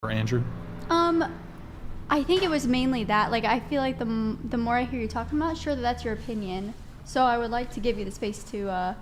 or Andrew? I think it was mainly that. Like, I feel like the more I hear you talk, I'm not sure that that's your opinion. So I would like to give you the space to,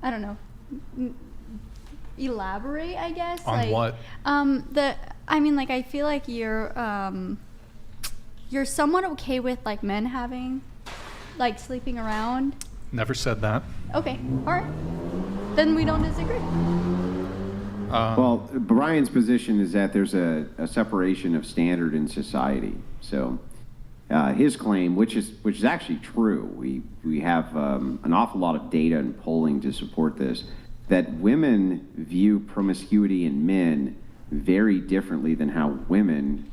I don't know, elaborate, I guess. On what? I feel like you're somewhat okay with like men having, like, sleeping around. Never said that. Okay, all right. Then we don't disagree. Well, Brian's position is that there's a separation of standard in society. So his claim, which is actually true, we have an awful lot of data and polling to support this, that women view promiscuity in men very differently than how women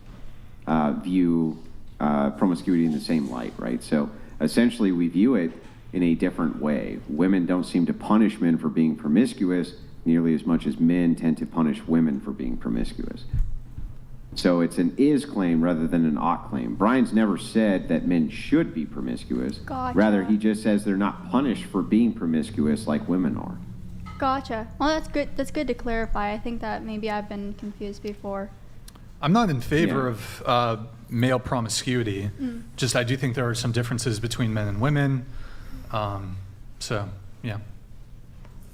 view promiscuity in the same light, right? So essentially we view it in a different way. Women don't seem to punish men for being promiscuous nearly as much as men tend to punish women for being promiscuous. So it's an is claim rather than an ought claim. Brian's never said that men should be promiscuous. Gotcha. Rather, he just says they're not punished for being promiscuous like women are. Gotcha. Well, that's good. That's good to clarify. I think that maybe I've been confused before. I'm not in favor of male promiscuity. Just I do think there are some differences between men and women. So, yeah.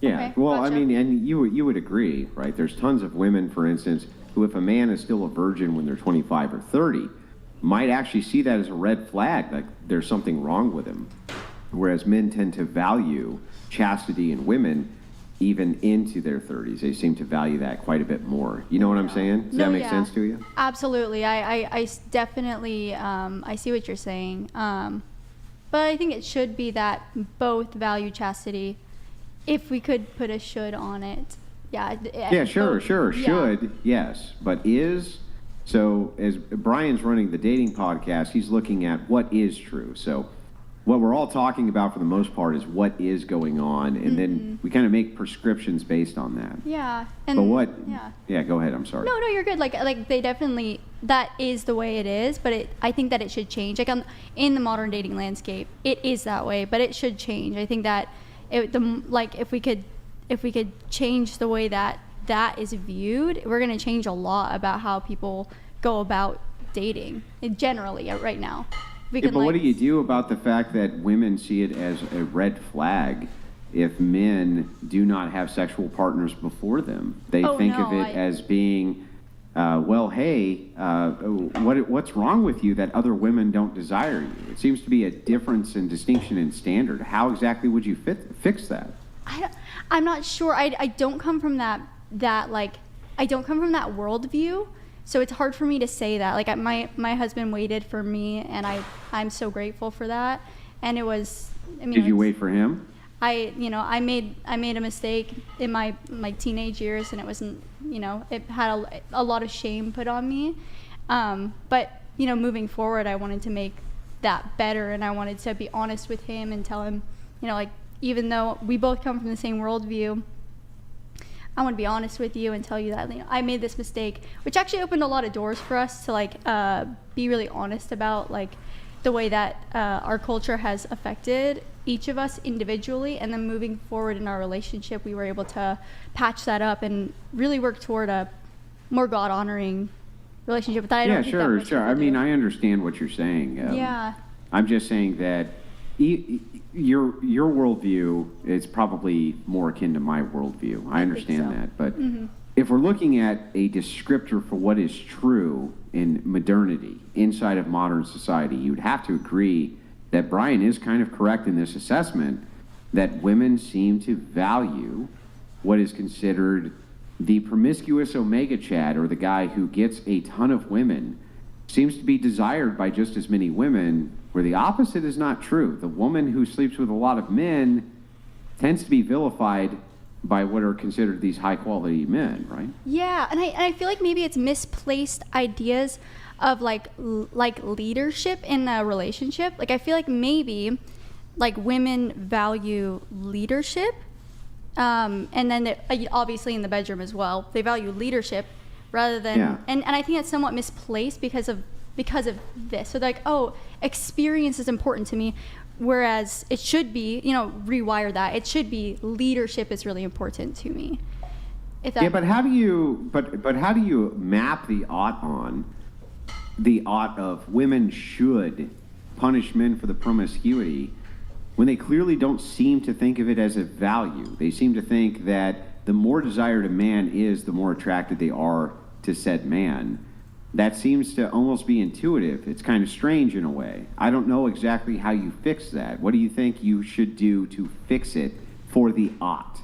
Yeah, Okay, well, gotcha. I mean, and you would agree, right? There's tons of women, for instance, who if a man is still a virgin when they're 25 or 30, might actually see that as a red flag, like there's something wrong with him. Whereas men tend to value chastity in women even into their 30s. They seem to value that quite a bit more. You know what I'm saying? Does that make sense to you? Absolutely. I definitely, I see what you're saying. But I think it should be that both value chastity, if we could put a should on it. Yeah, Sure, yeah. should, yes. But is, so as Brian's running the dating podcast, he's looking at what is true. So what we're all talking about for the most part is what is going on, and then we kind of make prescriptions based on that. Yeah. And But what, yeah, go ahead, I'm sorry. No, you're good. Like they definitely, that is the way it is, but I think that it should change. Like in the modern dating landscape, it is that way, but it should change. I think that if we could change the way that is viewed, we're going to change a lot about how people go about dating generally right now. But what do you do about the fact that women see it as a red flag if men do not have sexual partners before them? They think of it as being, what's wrong with you that other women don't desire you? It seems to be a difference in distinction in standard. How exactly would you fix that? I'm not sure. I don't come from that worldview. So it's hard for me to say that. Like my husband waited for me, and I'm so grateful for that. And it was, Did you wait for him? I made a mistake in my teenage years, and it wasn't, it had a lot of shame put on me. But moving forward, I wanted to make that better, and I wanted to be honest with him and tell him, even though we both come from the same worldview, I want to be honest with you and tell you that I made this mistake, which actually opened a lot of doors for us to be really honest about the way that our culture has affected each of us individually, and then moving forward in our relationship, we were able to patch that up and really work toward a more God-honoring relationship. But I don't think that sure. I mean, I understand what you're saying. Yeah. I'm just saying that your worldview is probably more akin to my worldview. I understand that. But if we're looking at a descriptor for what is true in modernity, inside of modern society, you'd have to agree that Brian is kind of correct in this assessment that women seem to value what is considered the promiscuous omega chad, or the guy who gets a ton of women, seems to be desired by just as many women, where the opposite is not true. The woman who sleeps with a lot of men tends to be vilified by what are considered these high-quality men, right? Yeah, and I feel like maybe it's misplaced ideas of like leadership in a relationship. Like I feel like maybe women value leadership, and then obviously in the bedroom as well, they value leadership rather than and I think that's somewhat misplaced because of this. So experience is important to me, whereas it should be, rewire that. It should be leadership is really important to me. If that, Yeah, but how do you map the ought of women should punish men for the promiscuity when they clearly don't seem to think of it as a value? They seem to think that the more desired a man is, the more attracted they are to said man. That seems to almost be intuitive. It's kind of strange in a way. I don't know exactly how you fix that. What do you think you should do to fix it for the ought?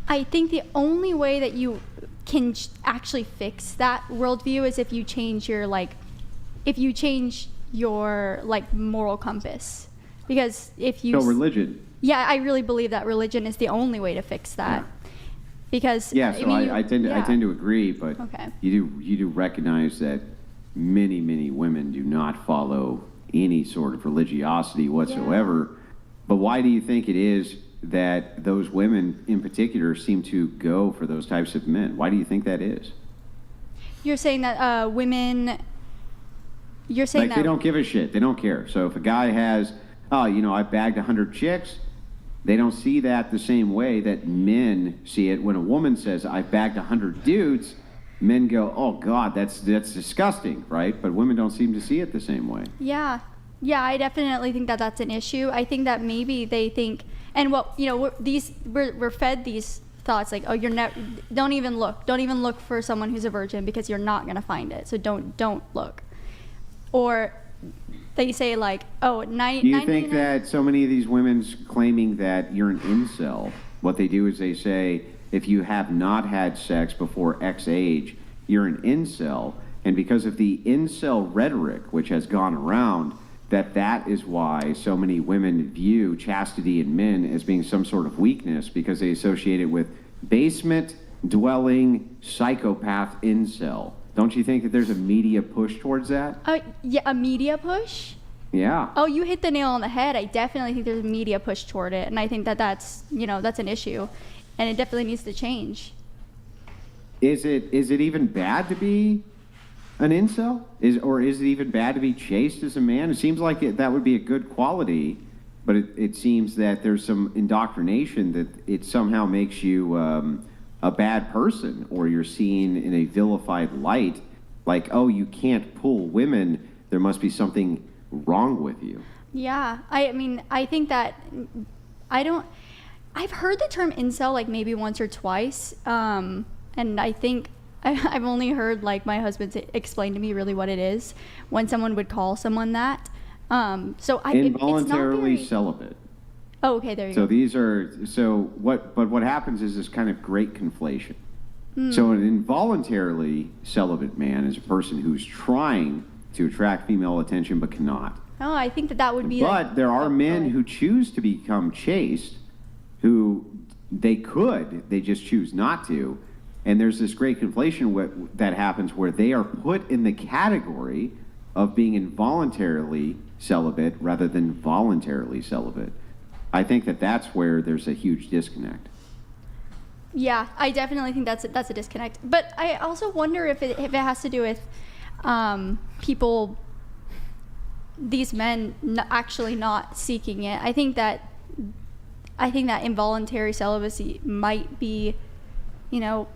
I think the only way that you can actually fix that worldview is if you change your moral compass. Because if you... So religion. Yeah, I really believe that religion is the only way to fix that. Yeah. Because Yeah, so I tend to agree, but okay. you do recognize that many women do not follow any sort of religiosity whatsoever. Yeah. But why do you think it is that those women in particular seem to go for those types of men? Why do you think that is? You're saying that women... You're saying that... They don't give a shit. They don't care. So if a guy has, I bagged 100 chicks, they don't see that the same way that men see it. When a woman says, I bagged 100 dudes, men go, oh, God, that's disgusting, right? But women don't seem to see it the same way. Yeah. Yeah, I definitely think that that's an issue. I think that maybe they think, and we're fed these thoughts like, oh, don't even look for someone who's a virgin because you're not going to find it. So don't look. Or they say like, oh, Do you think that so many of these women's claiming that you're an incel, what they do is they say, if you have not had sex before X age, you're an incel. And because of the incel rhetoric, which has gone around, that is why so many women view chastity in men as being some sort of weakness, because they associate it with basement-dwelling psychopath incel. Don't you think that there's a media push towards that? Yeah, a media push? Yeah. Oh, you hit the nail on the head. I definitely think there's a media push toward it, and I think that's an issue, and it definitely needs to change. Is it even bad to be an incel? Or is it even bad to be chaste as a man? It seems like that would be a good quality, but it seems that there's some indoctrination that it somehow makes you a bad person, or you're seen in a vilified light, like, oh, you can't pull women, there must be something wrong with you. Yeah, I think that I've heard the term incel like maybe once or twice, and I think I've only heard like my husband explain to me really what it is when someone would call someone that. Involuntarily celibate. Oh, okay, there you go. What happens is this kind of great conflation. So an involuntarily celibate man is a person who's trying to attract female attention but cannot. Oh, I think that would be... But there are men who choose to become chaste, who they just choose not to. And there's this great conflation that happens where they are put in the category of being involuntarily celibate rather than voluntarily celibate. I think that's where there's a huge disconnect. Yeah, I definitely think that's a disconnect. But I also wonder if it has to do with people, these men actually not seeking it. I think that involuntary celibacy might be, they're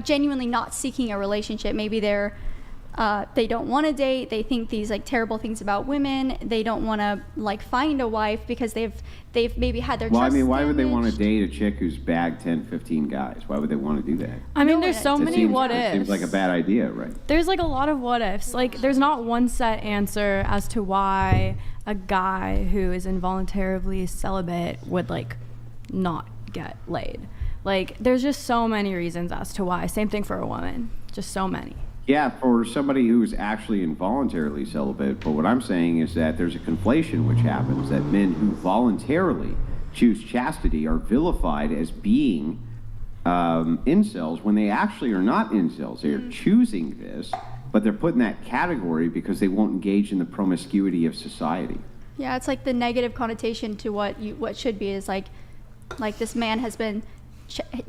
genuinely not seeking a relationship. Maybe they don't want to date. They think these like terrible things about women. They don't want to like find a wife because they've maybe had their trust why damaged. would they want to date a chick who's bagged 10, 15 guys? Why would they want to do that? I mean, there's so many what ifs. It seems like a bad idea, right? There's like a lot of what ifs. Like there's not one set answer as to why a guy who is involuntarily celibate would like not get laid. Like there's just so many reasons as to why. Same thing for a woman. Just so many. Yeah, for somebody who's actually involuntarily celibate. But what I'm saying is that there's a conflation which happens, that men who voluntarily choose chastity are vilified as being incels when they actually are not incels. They are choosing this, but they're put in that category because they won't engage in the promiscuity of society. Yeah, it's like the negative connotation to what should be is like this man has been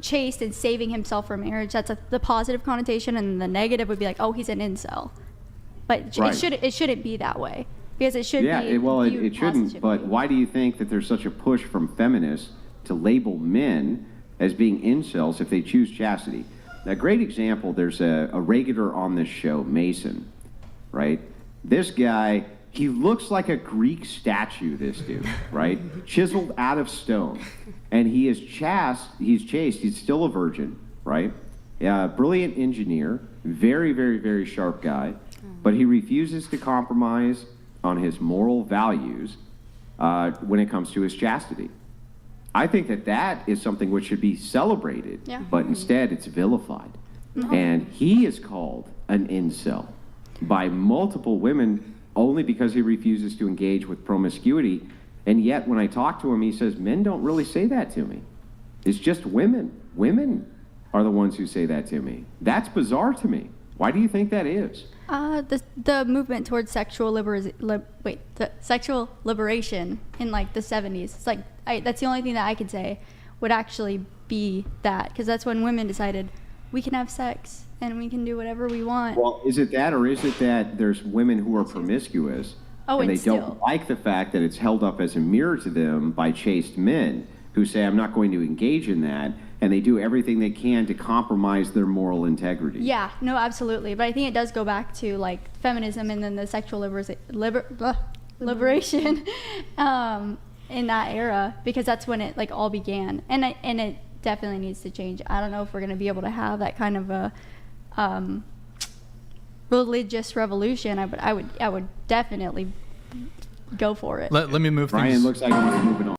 chaste and saving himself for marriage. That's the positive connotation, and the negative would be like, oh, he's an incel. But right. it shouldn't be that way, because it should be. Yeah, it shouldn't. But why do you think that there's such a push from feminists to label men as being incels if they choose chastity. A great example, there's a regular on this show, Mason, right? This guy, he looks like a Greek statue, this dude, right? Chiseled out of stone. And he is chaste, he's still a virgin, right? Brilliant engineer, very, very, very sharp guy, but he refuses to compromise on his moral values when it comes to his chastity. I think that is something which should be celebrated, but instead it's vilified. And he is called an incel by multiple women only because he refuses to engage with promiscuity. And yet when I talk to him, he says, men don't really say that to me. It's just women. Women are the ones who say that to me. That's bizarre to me. Why do you think that is? The movement towards sexual sexual liberation in like the 70s. It's like that's the only thing that I could say would actually be that, because that's when women decided we can have sex and we can do whatever we want. Well, is it that, or is it that there's women who are promiscuous and they don't like the fact that it's held up as a mirror to them by chaste men who say, I'm not going to engage in that, and they do everything they can to compromise their moral integrity? Yeah, no, absolutely. But I think it does go back to like feminism and then the sexual liberation in that era, because that's when it like all began, and it definitely needs to change. I don't know if we're going to be able to have that kind of a religious revolution. I would definitely go for it. Let me move Brian things. looks like he's moving on.